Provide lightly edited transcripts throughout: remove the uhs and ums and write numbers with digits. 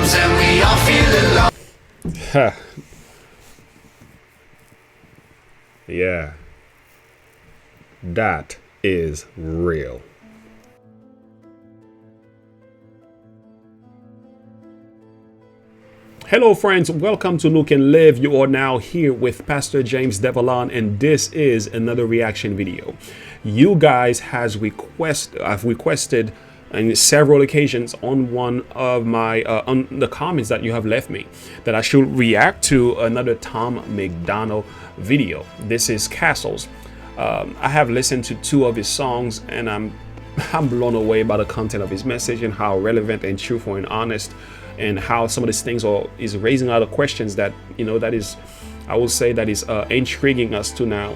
problems and we all feel alone. Yeah, that is real. Hello friends, welcome to Look and Live. You are now here with Pastor James Devalon, and this is another reaction video. You guys have requested on several occasions on one of my on the comments that you have left me that I should react to another Tom MacDonald video. This is Castles. I have listened to 2 of his songs, and I'm blown away by the content of his message and how relevant and truthful and honest, and how some of these things is raising a lot of questions that, you know, that is, I will say, that is intriguing us to now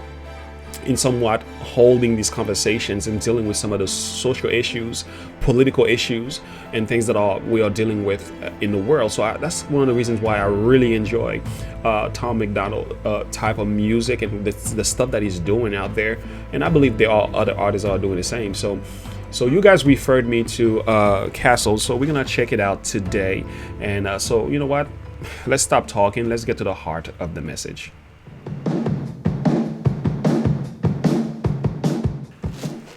in somewhat holding these conversations and dealing with some of the social issues, political issues, and things that we are dealing with in the world. So that's one of the reasons why I really enjoy Tom MacDonald type of music and the stuff that he's doing out there. And I believe there are other artists that are doing the same. So you guys referred me to Castles, so we're gonna check it out today. And so you know what? Let's stop talking. Let's get to the heart of the message.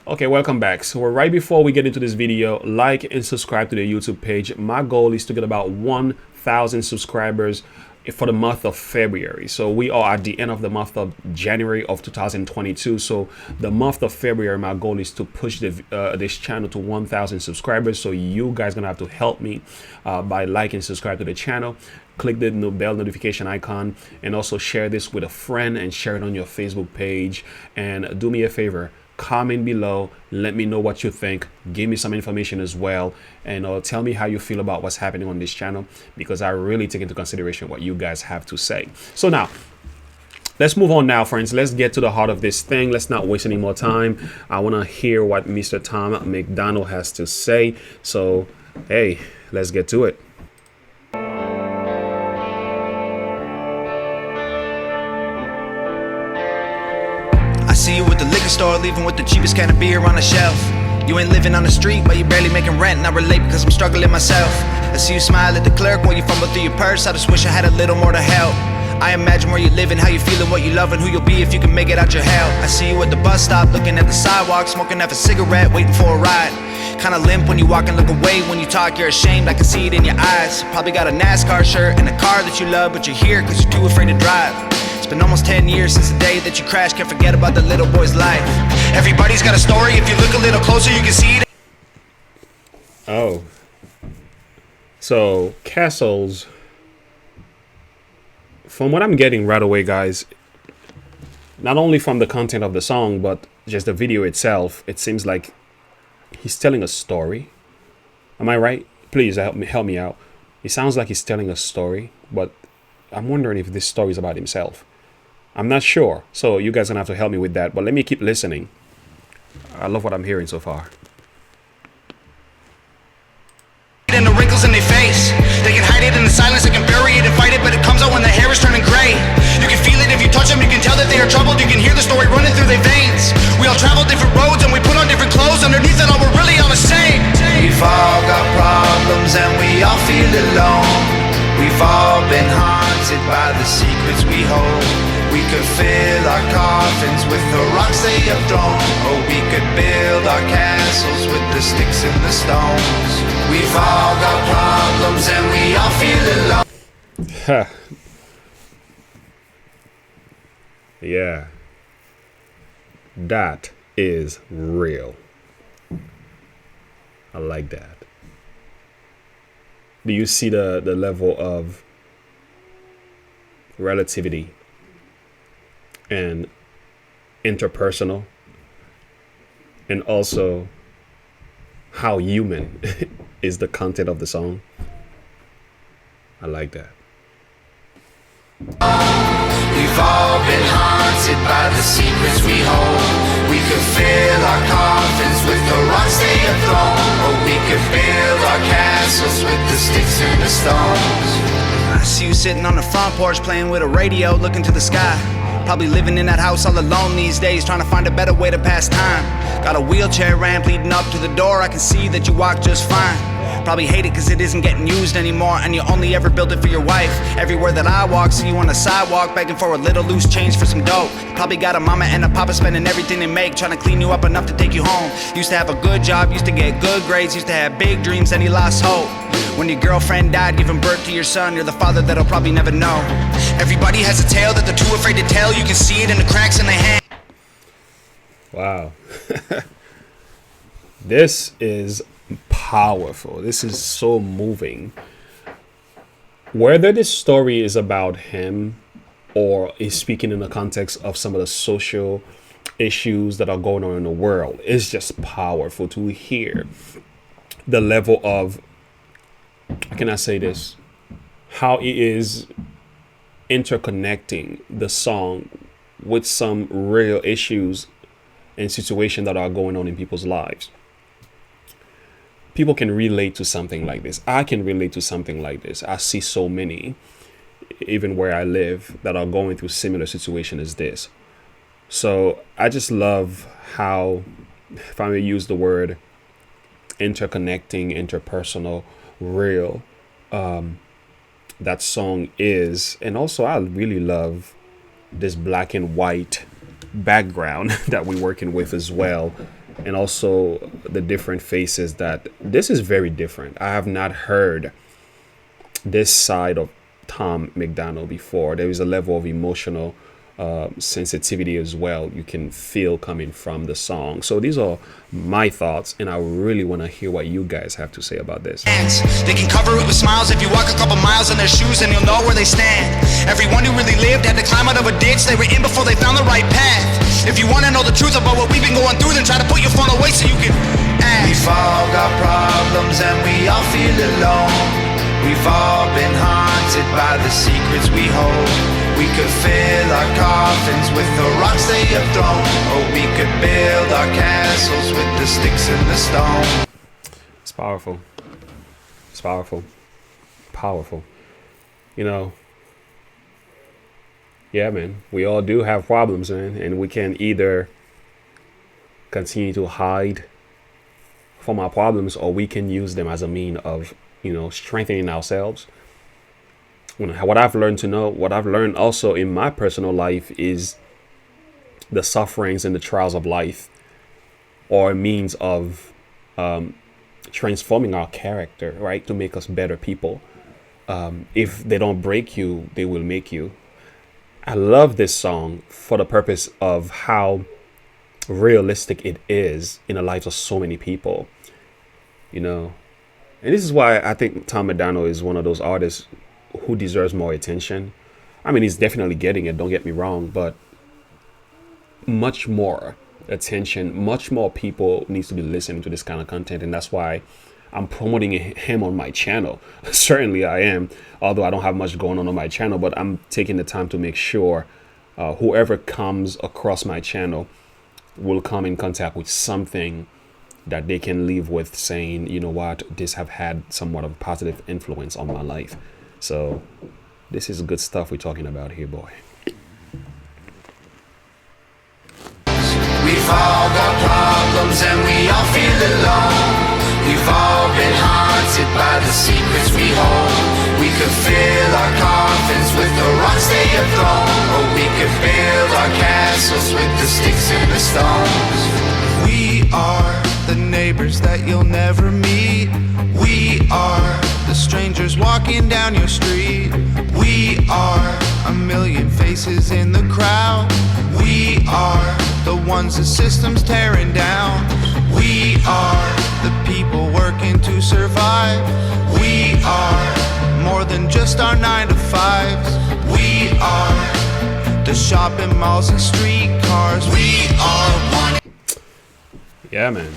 Okay, welcome back. So right before we get into this video, like and subscribe to the YouTube page. My goal is to get about 1,000 subscribers for the month of February. So we are at the end of the month of January of 2022. So the month of February, my goal is to push this channel to 1,000 subscribers. So you guys gonna have to help me by liking and subscribe to the channel. Click the bell notification icon, and also share this with a friend and share it on your Facebook page. And do me a favor, comment below, let me know what you think, give me some information as well, and tell me how you feel about what's happening on this channel, because I really take into consideration what you guys have to say. So now let's move on now, friends. Let's get to the heart of this thing. Let's not waste any more time. I want to hear what Mr. Tom MacDonald has to say. So hey, let's get to it. I see you with the liquor store, leaving with the cheapest can of beer on the shelf. You ain't living on the street, but you barely making rent, and I relate because I'm struggling myself. I see you smile at the clerk when you fumble through your purse. I just wish I had a little more to help. I imagine where you living, how you feeling, what you loving, who you'll be if you can make it out your hell. I see you at the bus stop, looking at the sidewalk, smoking half a cigarette, waiting for a ride. Kinda limp when you walk and look away. When you talk, you're ashamed, I can see it in your eyes. Probably got a NASCAR shirt and a car that you love, but you're here cause you're too afraid to drive. It's been almost 10 years since the day that you crashed. Can't forget about the little boy's life. Everybody's got a story. If you look a little closer, you can see it. Oh, so Castles, from what I'm getting right away, guys, not only from the content of the song, but just the video itself, it seems like he's telling a story. Am I right? Please help me out. It sounds like he's telling a story, but I'm wondering if this story is about himself. I'm not sure, so you guys are gonna have to help me with that, but let me keep listening. I love what I'm hearing so far. And the wrinkles in their face, they can hide it in the silence, they can bury it and fight it, but it comes out when the hair is turning gray. You can feel it if you touch them, you can tell that they are troubled, you can hear the story running through their veins. We all travel different roads and we put on different clothes, underneath it all we're really all the same. We've all got problems and we all feel alone. We've all been haunted by the secrets we hold. We could fill our coffins with the rocks they have thrown, or we could build our castles with the sticks and the stones. We've all got problems and we all feel alone. Yeah, that is real. I like that. Do you see the level of relativity and interpersonal, and also how human is the content of the song? I like that. We've all been haunted by the secrets we hold. We could fill our coffins with the rocks they have thrown, or we could build our castles with the sticks and the stones. I see you sitting on the front porch playing with a radio, looking to the sky. Probably living in that house all alone these days, trying to find a better way to pass time. Got a wheelchair ramp leading up to the door, I can see that you walk just fine. Probably hate it cause it isn't getting used anymore, and you only ever build it for your wife. Everywhere that I walk, see you on the sidewalk, begging for a little loose change for some dope. Probably got a mama and a papa spending everything they make, trying to clean you up enough to take you home. Used to have a good job, used to get good grades, used to have big dreams, and he lost hope. When your girlfriend died, giving birth to your son, you're the father that'll probably never know. Everybody has a tale that they're too afraid to tell. You can see it in the cracks in the hand. Wow. This is powerful. This is so moving. Whether this story is about him or is speaking in the context of some of the social issues that are going on in the world, it's just powerful to hear the level of, how can I say this, how he is interconnecting the song with some real issues and situations that are going on in people's lives. People can relate to something like this. I can relate to something like this. I see so many, even where I live, that are going through similar situation as this. So I just love how, if I may use the word interconnecting, interpersonal, real, that song is. And also I really love this black and white background that we're working with as well, and also the different faces. That this is very different. I have not heard this side of Tom MacDonald before. There is a level of emotional sensitivity as well you can feel coming from the song. So these are my thoughts, and I really want to hear what you guys have to say about this. They can cover it with smiles if you walk a couple miles in their shoes, and you'll know where they stand. Everyone who really lived had to climb out of a ditch they were in before they found the right path. If you want to know the truth about what we've been going through, then try to put your phone away so you can ask. We've all got problems and we all feel alone. We've all been haunted by the secrets we hold. We could fill our coffins with the rocks they have thrown, or we could build our castles with the sticks and the stone. It's powerful. It's powerful. Powerful. You know, yeah, man, we all do have problems, man, and we can either continue to hide from our problems, or we can use them as a mean of, strengthening ourselves. What I've learned also in my personal life is the sufferings and the trials of life are a means of transforming our character, right? To make us better people. If they don't break you, they will make you. I love this song for the purpose of how realistic it is in the lives of so many people, And this is why I think Tom MacDonald is one of those artists who deserves more attention. I mean, he's definitely getting it, don't get me wrong, but much more attention, much more people needs to be listening to this kind of content. And that's why I'm promoting him on my channel. Certainly I am, although I don't have much going on my channel, but I'm taking the time to make sure whoever comes across my channel will come in contact with something that they can leave with saying, you know what, this have had somewhat of a positive influence on my life. So this is good stuff we're talking about here, boy. We've all got problems and we all feel alone. We've all been haunted by the secrets we hold. We could fill our coffins with the rocks they have thrown, or we could build our castles with the sticks and the stones. We are the neighbors that you'll never meet. We are the strangers walking down your street. We are a million faces in the crowd. We are the ones the system's tearing down. We are the people working to survive. We are more than just our 9 to 5s. We are the shopping malls and streetcars. We are one. Yeah, man.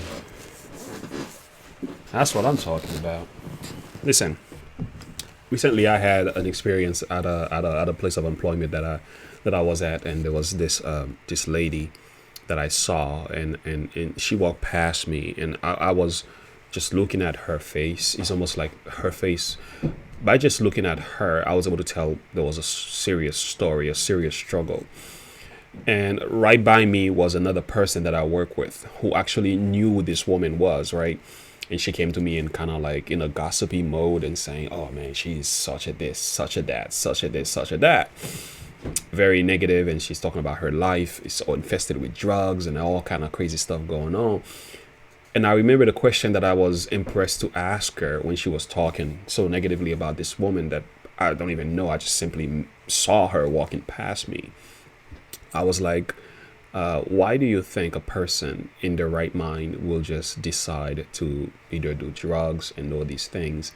That's what I'm talking about. Listen, recently I had an experience at a place of employment that I was at, and there was this lady that I saw, and she walked past me, and I was just looking at her face. It's almost like her face. By just looking at her, I was able to tell there was a serious story, a serious struggle. And right by me was another person that I work with who actually knew who this woman was, right? And she came to me in kind of like in a gossipy mode and saying, oh man, she's such a this, such a that, such a this, such a that. Very negative, and she's talking about her life. It's all infested with drugs and all kind of crazy stuff going on. And I remember the question that I was impressed to ask her when she was talking so negatively about this woman that I don't even know. I just simply saw her walking past me. I was like, why do you think a person in their right mind will just decide to either do drugs and all these things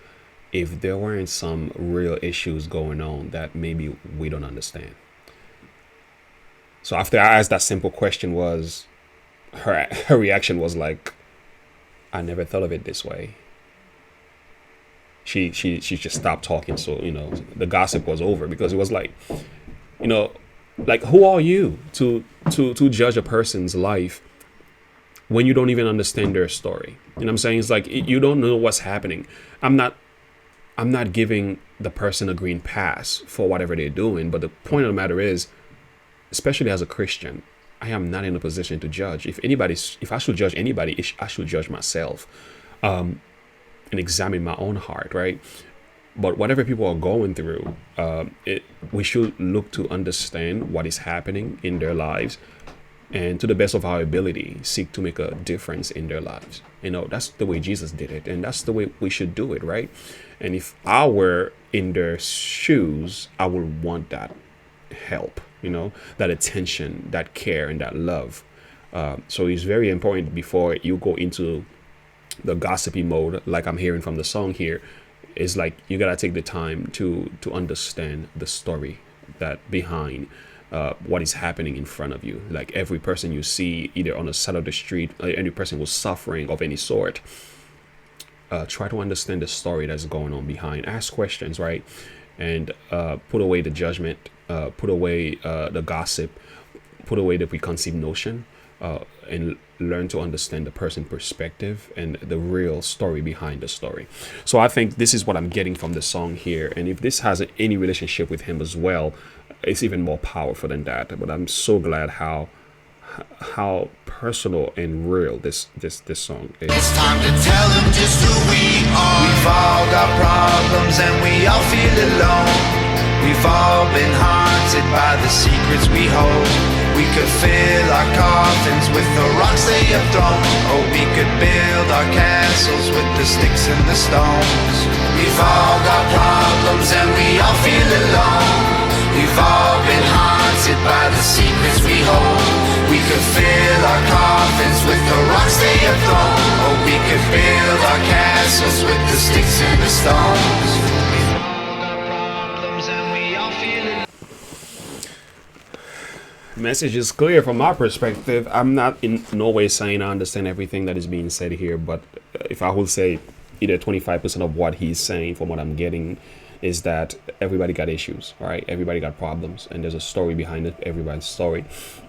if there weren't some real issues going on that maybe we don't understand? So after I asked that simple question, was her reaction was like, I never thought of it this way. She just stopped talking. So, the gossip was over, because it was like, like, who are you to judge a person's life when you don't even understand their story? You know what I'm saying? It's like, you don't know what's happening. I'm not giving the person a green pass for whatever they're doing. But the point of the matter is, especially as a Christian, I am not in a position to judge. If I should judge anybody, I should judge myself, and examine my own heart, right? But whatever people are going through, we should look to understand what is happening in their lives, and to the best of our ability, seek to make a difference in their lives. That's the way Jesus did it, and that's the way we should do it, right? And if I were in their shoes, I would want that help, that attention, that care, and that love. So it's very important, before you go into the gossipy mode, like I'm hearing from the song here, is like, you gotta take the time to understand the story that behind what is happening in front of you. Like, every person you see either on the side of the street, any person who's suffering of any sort, try to understand the story that's going on behind. Ask questions, right? And put away the judgment, put away the gossip, put away the preconceived notion, and learn to understand the person's perspective and the real story behind the story. So I think this is what I'm getting from the song here. And if this has any relationship with him as well, it's even more powerful than that. But I'm so glad how personal and real this song is. It's time to tell them just who we are. We've all got problems and we all feel alone. We've all been haunted by the secrets we hold. We could fill our coffins with the rocks they have thrown, or we could build our castles with the sticks and the stones. We've all got problems and we all feel alone. We've all been haunted by the secrets we hold. We could fill our coffins with the rocks they have thrown, or we could build our castles with the sticks and the stones. We've all got problems and we all feel alone. Message is clear from my perspective. I'm not in no way saying I understand everything that is being said here, but if I will say either 25% of what he's saying from what I'm getting is that everybody got issues, right? Everybody got problems, and there's a story behind it, everybody's story.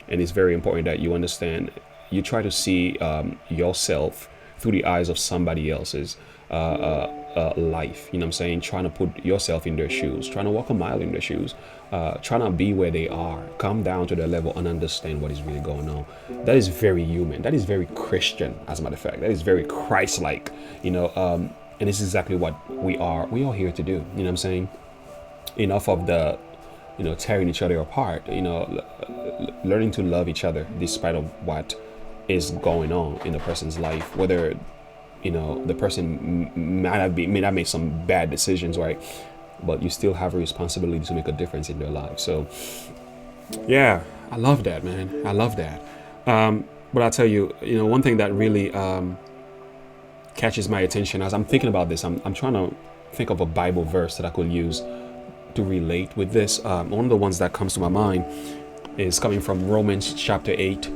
And it's very important that you understand, you try to see yourself through the eyes of somebody else's life. You know what I'm saying? Trying to put yourself in their shoes, trying to walk a mile in their shoes, trying to be where they are, come down to their level and understand what is really going on. That is very human. That is very Christian, as a matter of fact. That is very Christ-like, and it's exactly what we are here to do. You know what I'm saying? Enough of the, tearing each other apart, learning to love each other despite of what is going on in a person's life, whether the person may not make some bad decisions, right? But you still have a responsibility to make a difference in their lives. So yeah, I love that, man. I love that. But I'll tell you, one thing that really catches my attention as I'm thinking about this, I'm trying to think of a Bible verse that I could use to relate with this. One of the ones that comes to my mind is coming from Romans chapter 8.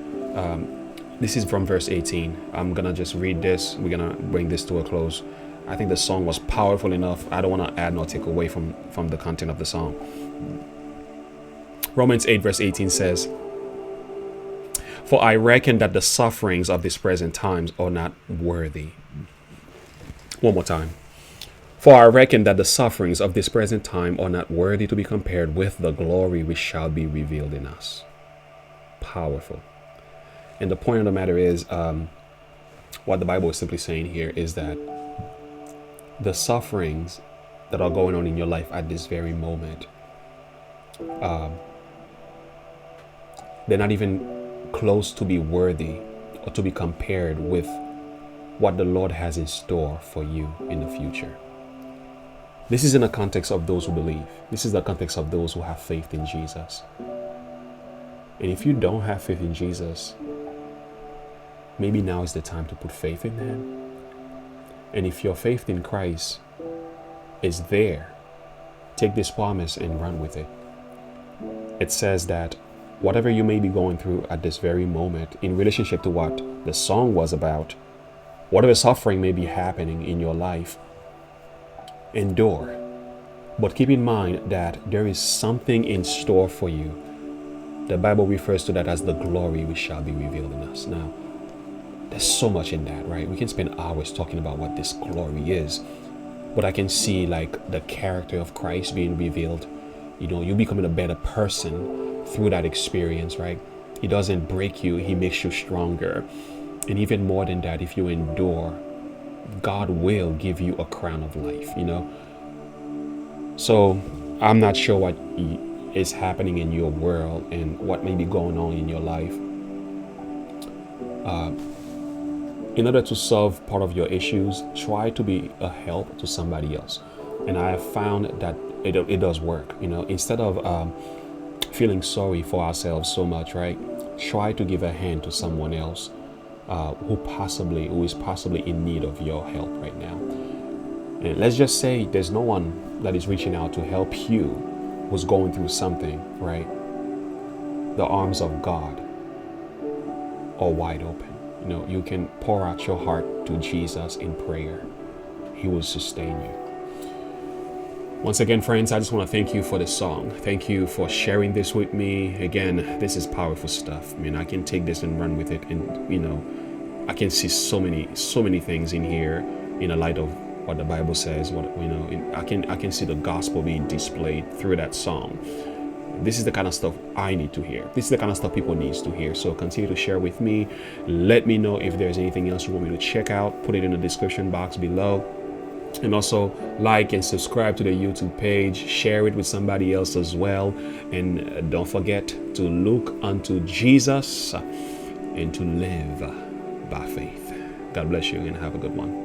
This is from verse 18. I'm gonna just read this. We're gonna bring this to a close. I think the song was powerful enough. I don't want to add nor take away from the content of the song. Romans 8 verse 18 says, "For I reckon that the sufferings of this present times are not worthy." One more time. "For I reckon that the sufferings of this present time are not worthy to be compared with the glory which shall be revealed in us." Powerful. And the point of the matter is, What the Bible is simply saying here is that the sufferings that are going on in your life at this very moment, they're not even close to be worthy or to be compared with what the Lord has in store for you in the future. This is in the context of those who believe. This is the context of those who have faith in Jesus. And if you don't have faith in Jesus, maybe now is the time to put faith in Him. And if your faith in Christ is there, take this promise and run with it. It says that whatever you may be going through at this very moment, in relationship to what the song was about, whatever suffering may be happening in your life, endure. But keep in mind that there is something in store for you. The Bible refers to that as the glory which shall be revealed in us. Now, there's so much in that, right? We can spend hours talking about what this glory is. But I can see like the character of Christ being revealed. You know, you becoming a better person through that experience, right? He doesn't break you, He makes you stronger. And even more than that, if you endure, God will give you a crown of life, you know? So I'm not sure what is happening in your world and what may be going on in your life. In order to solve part of your issues, try to be a help to somebody else. And I have found that it does work. You know, instead of feeling sorry for ourselves so much, right? Try to give a hand to someone else who is possibly in need of your help right now. And let's just say there's no one that is reaching out to help you who's going through something, right? The arms of God are wide open. You know, you can pour out your heart to Jesus in prayer. He will sustain you. Once again, friends, I just want to thank you for this song. Thank you for sharing this with me. Again, this is powerful stuff. I mean, I can take this and run with it, and you know, I can see so many things in here in the light of what the Bible says. What you know, I can see the gospel being displayed through that song. This is the kind of stuff I need to hear. This is the kind of stuff people need to hear. So continue to share with me. Let me know if there's anything else you want me to check out. Put it in the description box below. And also like and subscribe to the YouTube page. Share it with somebody else as well. And don't forget to look unto Jesus and to live by faith. God bless you and have a good one.